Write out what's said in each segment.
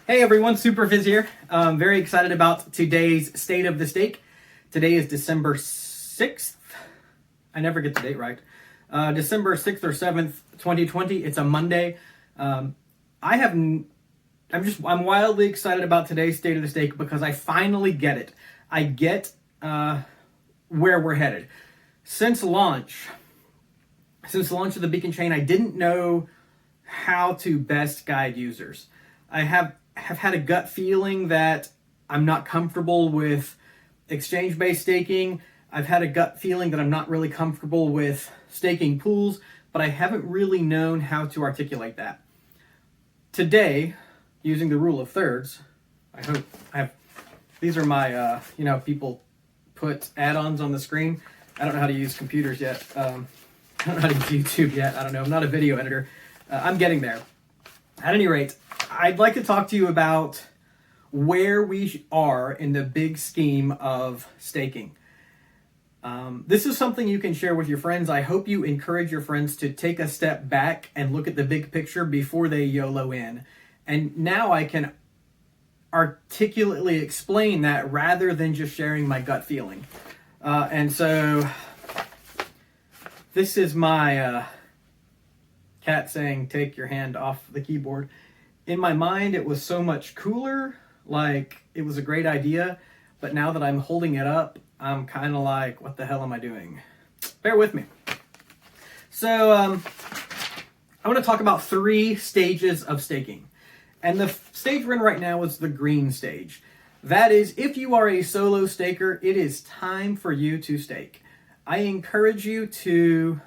Hey everyone, Superphiz here. Very excited about today's State of the Steak. Today is December 6th. I never get the date right. December 6th or 7th, 2020. It's a Monday. I'm wildly excited about today's State of the Steak because I finally get it. I get where we're headed. Since launch of the Beacon chain, I didn't know how to best guide users. I have had a gut feeling that I'm not comfortable with exchange-based staking. I've had a gut feeling that I'm not really comfortable with staking pools, but I haven't really known how to articulate that. Today, using the rule of thirds, these are my, people put add-ons on the screen. I don't know how to use computers yet. I don't know how to use YouTube yet. I don't know. I'm not a video editor. I'm getting there. At any rate, I'd like to talk to you about where we are in the big scheme of staking. This is something you can share with your friends. I hope you encourage your friends to take a step back and look at the big picture before they YOLO in. And now I can articulately explain that rather than just sharing my gut feeling. And so this is my cat saying, take your hand off the keyboard. In my mind, it was so much cooler, like it was a great idea, but now that I'm holding it up, I'm kind of like, what the hell am I doing? Bear with me. So I want to talk about 3 stages of staking. And the stage we're in right now is the green stage. That is, if you are a solo staker, it is time for you to stake. I encourage you to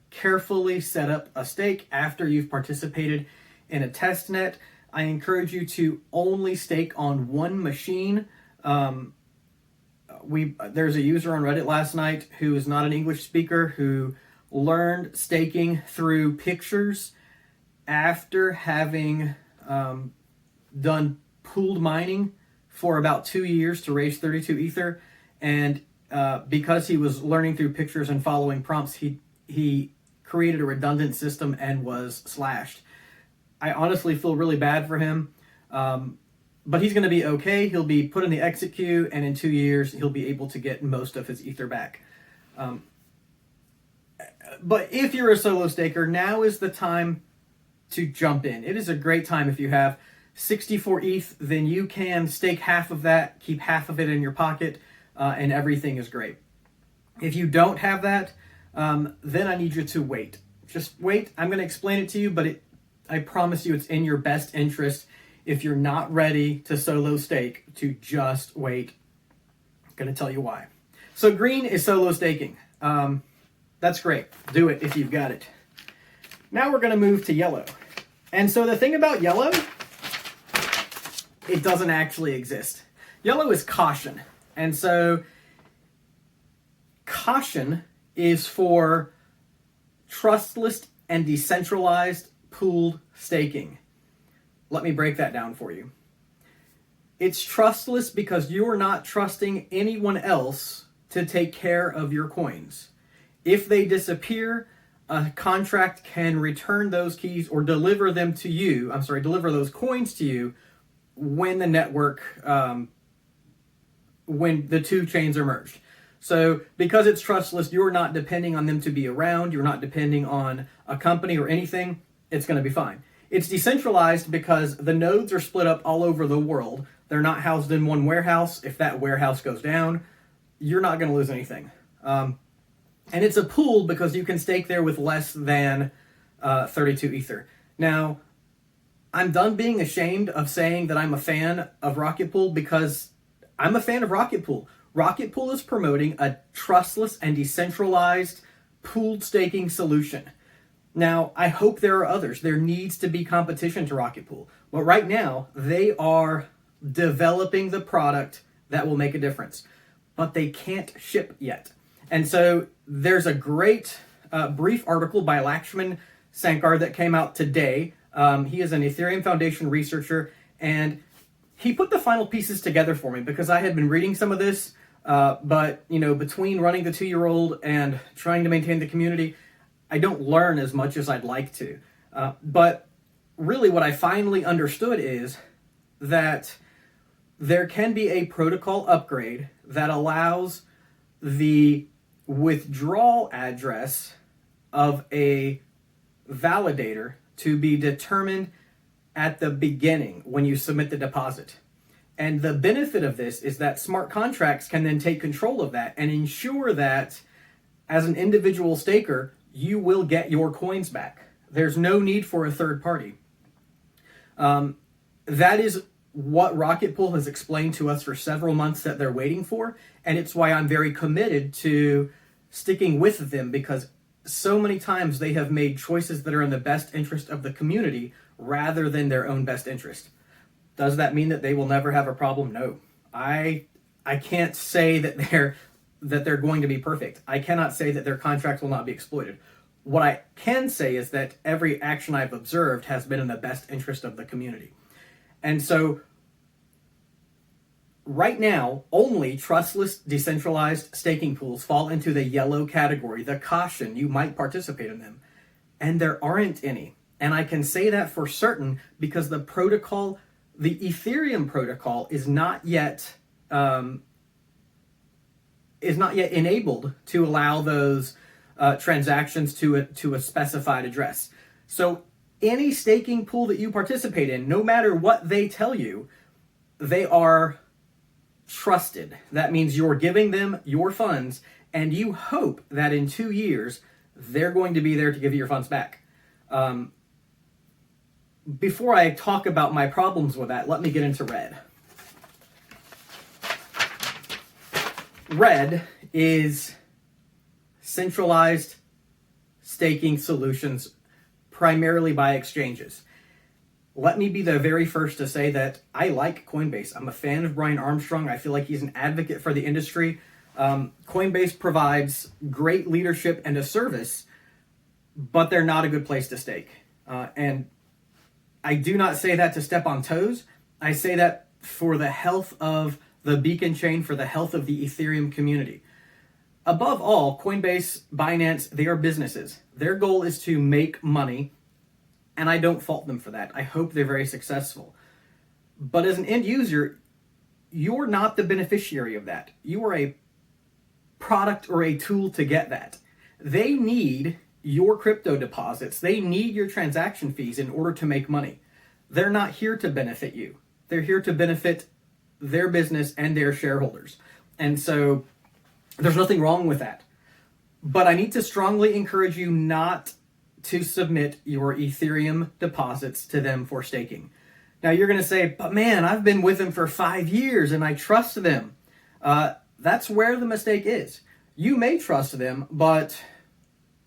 carefully set up a stake after you've participated in a test net. I encourage you to only stake on one machine. There's a user on Reddit last night who is not an English speaker who learned staking through pictures after having done pooled mining for about 2 years to raise 32 Ether. And because he was learning through pictures and following prompts, he created a redundant system and was slashed. I honestly feel really bad for him, but he's going to be okay. He'll be put in the exit queue, and in 2 years, he'll be able to get most of his Ether back. But if you're a solo staker, now is the time to jump in. It is a great time. If you have 64 ETH, then you can stake half of that, keep half of it in your pocket, and everything is great. If you don't have that, then I need you to wait. Just wait. I'm going to explain it to you, but I promise you it's in your best interest if you're not ready to solo stake to just wait. I'm going to tell you why. So green is solo staking. That's great. Do it if you've got it. Now we're going to move to yellow. And so the thing about yellow, it doesn't actually exist. Yellow is caution. And so caution is for trustless and decentralized pooled staking. Let me break that down for you. It's trustless because you are not trusting anyone else to take care of your coins. If they disappear, a contract can return those keys or deliver those coins to you when the network, when the 2 chains are merged. So because it's trustless, you're not depending on them to be around. You're not depending on a company or anything. It's going to be fine. It's decentralized because the nodes are split up all over the world. They're not housed in one warehouse. If that warehouse goes down, you're not going to lose anything. And it's a pool because you can stake there with less than 32 Ether. Now, I'm done being ashamed of saying that I'm a fan of Rocket Pool because I'm a fan of Rocket Pool. Rocket Pool is promoting a trustless and decentralized pooled staking solution. Now, I hope there are others. There needs to be competition to Rocket Pool. But right now, they are developing the product that will make a difference. But they can't ship yet. And so there's a great brief article by Lakshman Sankar that came out today. He is an Ethereum Foundation researcher, and he put the final pieces together for me because I had been reading some of this, but between running the 2-year-old and trying to maintain the community, I don't learn as much as I'd like to. But really what I finally understood is that there can be a protocol upgrade that allows the withdrawal address of a validator to be determined at the beginning when you submit the deposit. And the benefit of this is that smart contracts can then take control of that and ensure that as an individual staker, you will get your coins back. There's no need for a third party. That is what Rocket Pool has explained to us for several months that they're waiting for, and it's why I'm very committed to sticking with them, because so many times they have made choices that are in the best interest of the community rather than their own best interest. Does that mean that they will never have a problem? No. I can't say that they're going to be perfect. I cannot say that their contracts will not be exploited. What I can say is that every action I've observed has been in the best interest of the community. And so right now, only trustless decentralized staking pools fall into the yellow category, the caution you might participate in them. And there aren't any. And I can say that for certain because the protocol, the Ethereum protocol, is not yet enabled to allow those transactions to a specified address. So any staking pool that you participate in, no matter what they tell you, they are trusted. That means you're giving them your funds, and you hope that in 2 years, they're going to be there to give you your funds back. Before I talk about my problems with that, let me get into Red. Red is centralized staking solutions primarily by exchanges. Let me be the very first to say that I like Coinbase. I'm a fan of Brian Armstrong. I feel like he's an advocate for the industry. Coinbase provides great leadership and a service, but they're not a good place to stake. And I do not say that to step on toes. I say that for the health of the beacon chain, for the health of the Ethereum community. Above all, Coinbase, Binance, they are businesses. Their goal is to make money, and I don't fault them for that. I hope they're very successful. But as an end user, you're not the beneficiary of that. You are a product or a tool to get that. They need your crypto deposits. They need your transaction fees in order to make money. They're not here to benefit you. They're here to benefit their business and their shareholders. And so there's nothing wrong with that. But I need to strongly encourage you not to submit your Ethereum deposits to them for staking. Now you're going to say, but man, I've been with them for 5 years and I trust them. That's where the mistake is. You may trust them, but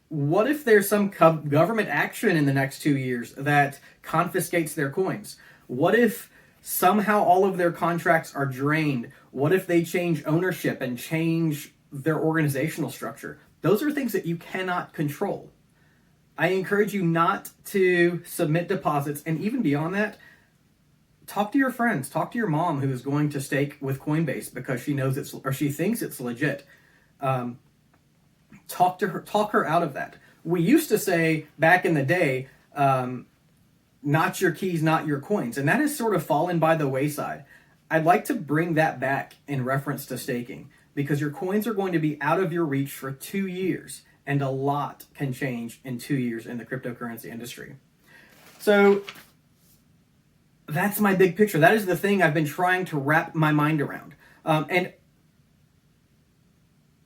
what if there's some government action in the next 2 years that confiscates their coins? What if somehow all of their contracts are drained? What if they change ownership and change their organizational structure? Those are things that you cannot control. I encourage you not to submit deposits, and even beyond that, talk to your friends, talk to your mom who is going to stake with Coinbase because she knows it's, or she thinks it's legit. Talk her out of that. We used to say back in the day, not your keys, not your coins, and that has sort of fallen by the wayside. I'd like to bring that back in reference to staking, because your coins are going to be out of your reach for 2 years, and a lot can change in 2 years in the cryptocurrency industry. So that's my big picture. That is the thing I've been trying to wrap my mind around. And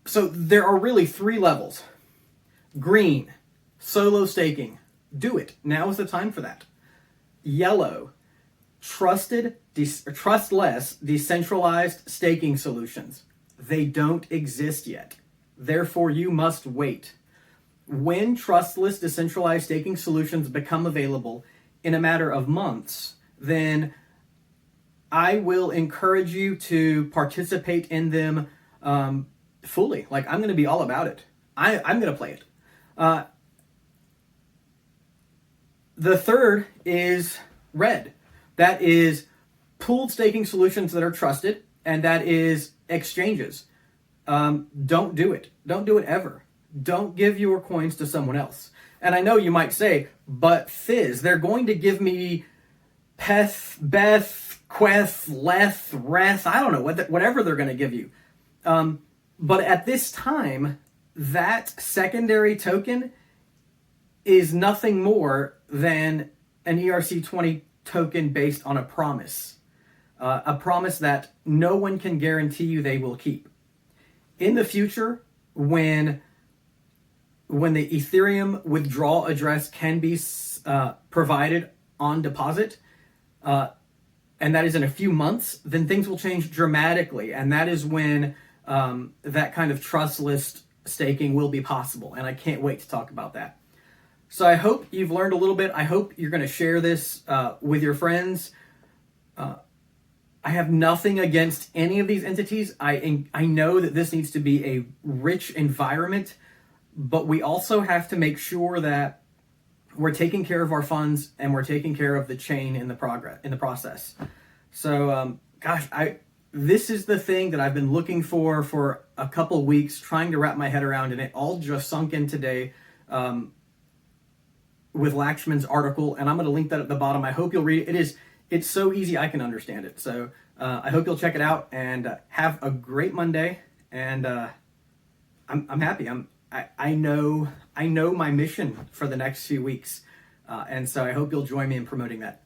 so there are really 3 levels. Green, solo staking. Do it. Now is the time for that. Yellow, trustless, decentralized staking solutions. They don't exist yet. Therefore, you must wait. When trustless, decentralized staking solutions become available in a matter of months, then I will encourage you to participate in them fully. Like, I'm going to be all about it. I'm going to play it. The third is Red. That is pooled staking solutions that are trusted, and that is exchanges. Don't do it. Don't do it ever. Don't give your coins to someone else. And I know you might say, but Fizz, they're going to give me Beth, Queth, Leth, Reth, I don't know, whatever they're going to give you. But at this time, that secondary token is nothing more than an ERC20 token based on a promise that no one can guarantee you they will keep. In the future, when the Ethereum withdrawal address can be provided on deposit, and that is in a few months, then things will change dramatically, and that is when that kind of trustless staking will be possible, and I can't wait to talk about that. So I hope you've learned a little bit. I hope you're going to share this with your friends. I have nothing against any of these entities. I know that this needs to be a rich environment, but we also have to make sure that we're taking care of our funds and we're taking care of the chain in the process. So, this is the thing that I've been looking for a couple weeks, trying to wrap my head around, and it all just sunk in today with Lakshman's article, and I'm going to link that at the bottom. I hope you'll read it. It's so easy I can understand it. So I hope you'll check it out, and have a great Monday. And I'm happy. I know my mission for the next few weeks, and so I hope you'll join me in promoting that.